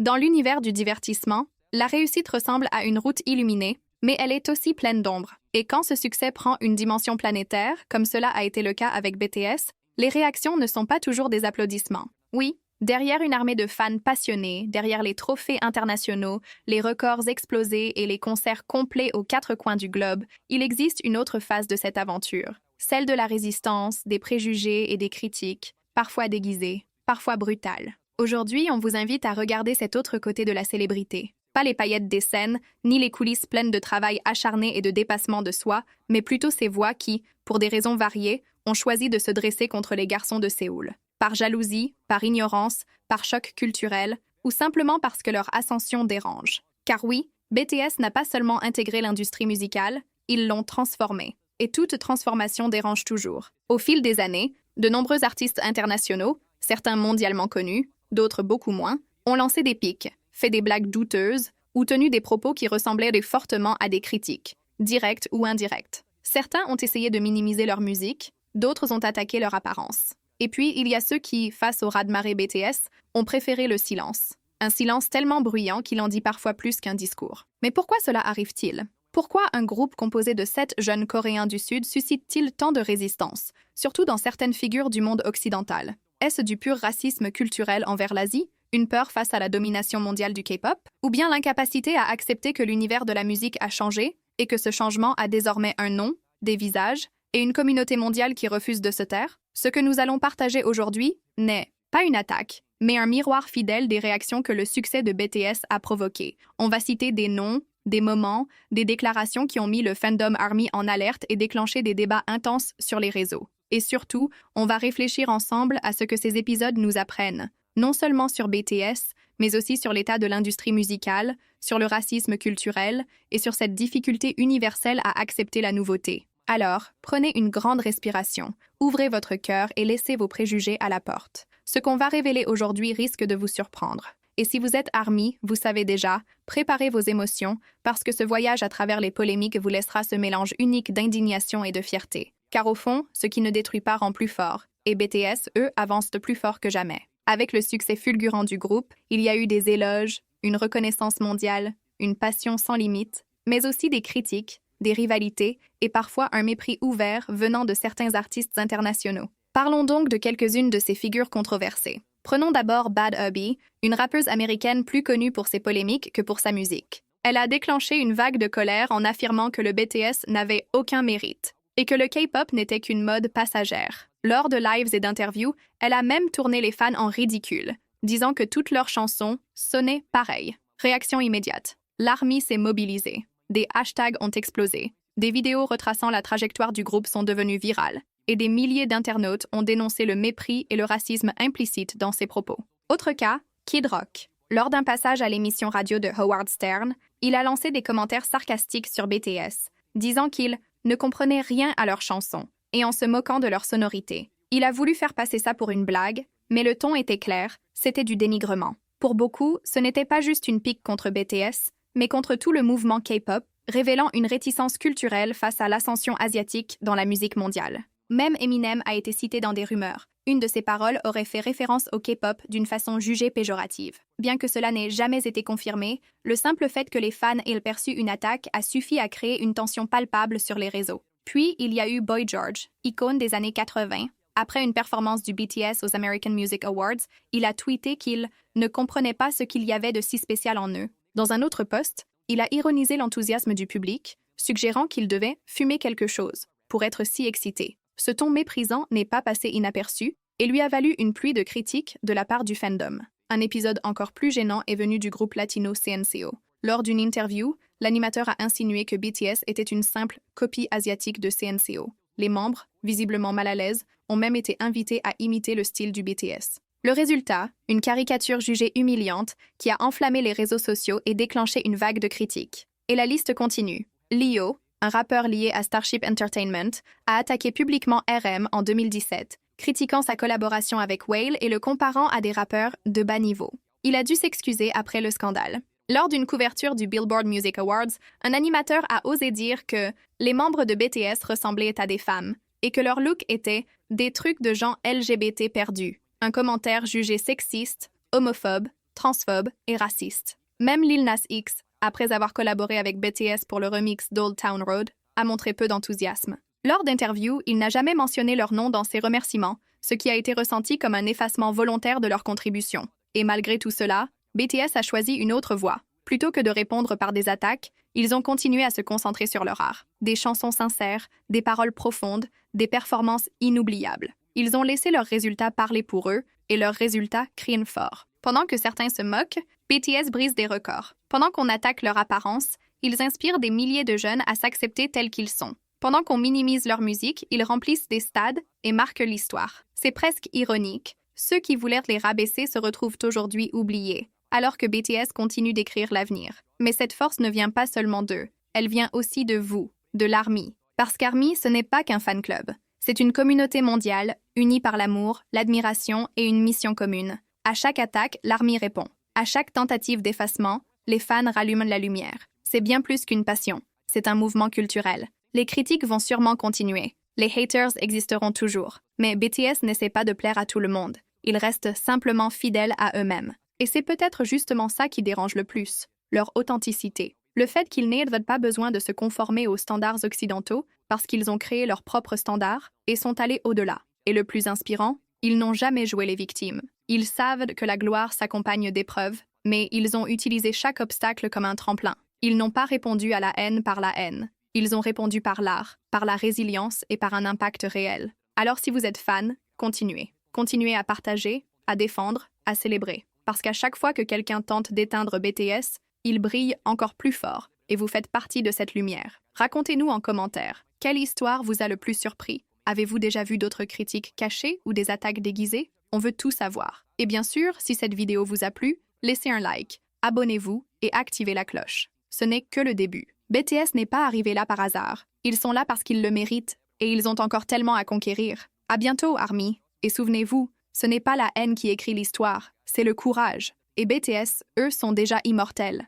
Dans l'univers du divertissement, la réussite ressemble à une route illuminée, mais elle est aussi pleine d'ombre. Et quand ce succès prend une dimension planétaire, comme cela a été le cas avec BTS, les réactions ne sont pas toujours des applaudissements. Oui, derrière une armée de fans passionnés, derrière les trophées internationaux, les records explosés et les concerts complets aux quatre coins du globe, il existe une autre phase de cette aventure, celle de la résistance, des préjugés et des critiques, parfois déguisées, parfois brutales. Aujourd'hui, on vous invite à regarder cet autre côté de la célébrité. Pas les paillettes des scènes, ni les coulisses pleines de travail acharné et de dépassement de soi, mais plutôt ces voix qui, pour des raisons variées, ont choisi de se dresser contre les garçons de Séoul. Par jalousie, par ignorance, par choc culturel, ou simplement parce que leur ascension dérange. Car oui, BTS n'a pas seulement intégré l'industrie musicale, ils l'ont transformée. Et toute transformation dérange toujours. Au fil des années, de nombreux artistes internationaux, certains mondialement connus, d'autres beaucoup moins, ont lancé des pics, fait des blagues douteuses ou tenu des propos qui ressemblaient fortement à des critiques, directes ou indirectes. Certains ont essayé de minimiser leur musique, d'autres ont attaqué leur apparence. Et puis, il y a ceux qui, face au raz-de-marée BTS, ont préféré le silence. Un silence tellement bruyant qu'il en dit parfois plus qu'un discours. Mais pourquoi cela arrive-t-il? Pourquoi un groupe composé de 7 jeunes Coréens du Sud suscite-t-il tant de résistance, surtout dans certaines figures du monde occidental? Est-ce du pur racisme culturel envers l'Asie, une peur face à la domination mondiale du K-pop, ou bien l'incapacité à accepter que l'univers de la musique a changé et que ce changement a désormais un nom, des visages et une communauté mondiale qui refuse de se taire? Ce que nous allons partager aujourd'hui n'est pas une attaque, mais un miroir fidèle des réactions que le succès de BTS a provoquées. On va citer des noms, des moments, des déclarations qui ont mis le Fandom Army en alerte et déclenché des débats intenses sur les réseaux. Et surtout, on va réfléchir ensemble à ce que ces épisodes nous apprennent, non seulement sur BTS, mais aussi sur l'état de l'industrie musicale, sur le racisme culturel et sur cette difficulté universelle à accepter la nouveauté. Alors, prenez une grande respiration, ouvrez votre cœur et laissez vos préjugés à la porte. Ce qu'on va révéler aujourd'hui risque de vous surprendre. Et si vous êtes ARMY, vous savez déjà, préparez vos émotions, parce que ce voyage à travers les polémiques vous laissera ce mélange unique d'indignation et de fierté. Car au fond, ce qui ne détruit pas rend plus fort, et BTS, eux, avancent plus fort que jamais. Avec le succès fulgurant du groupe, il y a eu des éloges, une reconnaissance mondiale, une passion sans limite, mais aussi des critiques, des rivalités et parfois un mépris ouvert venant de certains artistes internationaux. Parlons donc de quelques-unes de ces figures controversées. Prenons d'abord Bad Hubby, une rappeuse américaine plus connue pour ses polémiques que pour sa musique. Elle a déclenché une vague de colère en affirmant que le BTS n'avait aucun mérite et que le K-pop n'était qu'une mode passagère. Lors de lives et d'interviews, elle a même tourné les fans en ridicule, disant que toutes leurs chansons sonnaient pareil. Réaction immédiate. L'ARMY s'est mobilisée. Des hashtags ont explosé. Des vidéos retraçant la trajectoire du groupe sont devenues virales. Et des milliers d'internautes ont dénoncé le mépris et le racisme implicite dans ses propos. Autre cas, Kid Rock. Lors d'un passage à l'émission radio de Howard Stern, il a lancé des commentaires sarcastiques sur BTS, disant qu'il ne comprenait rien à leurs chansons et en se moquant de leur sonorité. Il a voulu faire passer ça pour une blague, mais le ton était clair, c'était du dénigrement. Pour beaucoup, ce n'était pas juste une pique contre BTS, mais contre tout le mouvement K-pop, révélant une réticence culturelle face à l'ascension asiatique dans la musique mondiale. Même Eminem a été cité dans des rumeurs. Une de ses paroles aurait fait référence au K-pop d'une façon jugée péjorative. Bien que cela n'ait jamais été confirmé, le simple fait que les fans aient perçu une attaque a suffi à créer une tension palpable sur les réseaux. Puis, il y a eu Boy George, icône des années 80. Après une performance du BTS aux American Music Awards, il a tweeté qu'il ne comprenait pas ce qu'il y avait de si spécial en eux. Dans un autre post, il a ironisé l'enthousiasme du public, suggérant qu'il devait fumer quelque chose pour être si excité. Ce ton méprisant n'est pas passé inaperçu et lui a valu une pluie de critiques de la part du fandom. Un épisode encore plus gênant est venu du groupe latino CNCO. Lors d'une interview, l'animateur a insinué que BTS était une simple copie asiatique de CNCO. Les membres, visiblement mal à l'aise, ont même été invités à imiter le style du BTS. Le résultat, une caricature jugée humiliante qui a enflammé les réseaux sociaux et déclenché une vague de critiques. Et la liste continue. Leo, un rappeur lié à Starship Entertainment, a attaqué publiquement RM en 2017, critiquant sa collaboration avec Whale et le comparant à des rappeurs de bas niveau. Il a dû s'excuser après le scandale. Lors d'une couverture du Billboard Music Awards, un animateur a osé dire que les membres de BTS ressemblaient à des femmes et que leur look était « des trucs de gens LGBT perdus », un commentaire jugé sexiste, homophobe transphobe et raciste. Même Lil Nas X, après avoir collaboré avec BTS pour le remix d'Old Town Road, a montré peu d'enthousiasme. Lors d'interviews, il n'a jamais mentionné leur nom dans ses remerciements, ce qui a été ressenti comme un effacement volontaire de leur contribution. Et malgré tout cela, BTS a choisi une autre voie. Plutôt que de répondre par des attaques, ils ont continué à se concentrer sur leur art. Des chansons sincères, des paroles profondes, des performances inoubliables. Ils ont laissé leurs résultats parler pour eux, et leurs résultats crient fort. Pendant que certains se moquent, BTS brise des records. Pendant qu'on attaque leur apparence, ils inspirent des milliers de jeunes à s'accepter tels qu'ils sont. Pendant qu'on minimise leur musique, ils remplissent des stades et marquent l'histoire. C'est presque ironique. Ceux qui voulaient les rabaisser se retrouvent aujourd'hui oubliés, alors que BTS continue d'écrire l'avenir. Mais cette force ne vient pas seulement d'eux, elle vient aussi de vous, de l'ARMY. Parce qu'ARMY, ce n'est pas qu'un fan club. C'est une communauté mondiale, unie par l'amour, l'admiration et une mission commune. À chaque attaque, l'ARMY répond. À chaque tentative d'effacement, les fans rallument la lumière. C'est bien plus qu'une passion, c'est un mouvement culturel. Les critiques vont sûrement continuer. Les haters existeront toujours. Mais BTS n'essaie pas de plaire à tout le monde. Ils restent simplement fidèles à eux-mêmes. Et c'est peut-être justement ça qui dérange le plus, leur authenticité. Le fait qu'ils n'aient pas besoin de se conformer aux standards occidentaux parce qu'ils ont créé leurs propres standards et sont allés au-delà. Et le plus inspirant, ils n'ont jamais joué les victimes. Ils savent que la gloire s'accompagne d'épreuves, mais ils ont utilisé chaque obstacle comme un tremplin. Ils n'ont pas répondu à la haine par la haine. Ils ont répondu par l'art, par la résilience et par un impact réel. Alors si vous êtes fan, continuez. Continuez à partager, à défendre, à célébrer. Parce qu'à chaque fois que quelqu'un tente d'éteindre BTS, il brille encore plus fort et vous faites partie de cette lumière. Racontez-nous en commentaire, quelle histoire vous a le plus surpris? Avez-vous déjà vu d'autres critiques cachées ou des attaques déguisées? On veut tout savoir. Et bien sûr, si cette vidéo vous a plu, laissez un like, abonnez-vous et activez la cloche. Ce n'est que le début. BTS n'est pas arrivé là par hasard. Ils sont là parce qu'ils le méritent et ils ont encore tellement à conquérir. À bientôt, ARMY. Et souvenez-vous, ce n'est pas la haine qui écrit l'histoire, c'est le courage. Et BTS, eux, sont déjà immortels.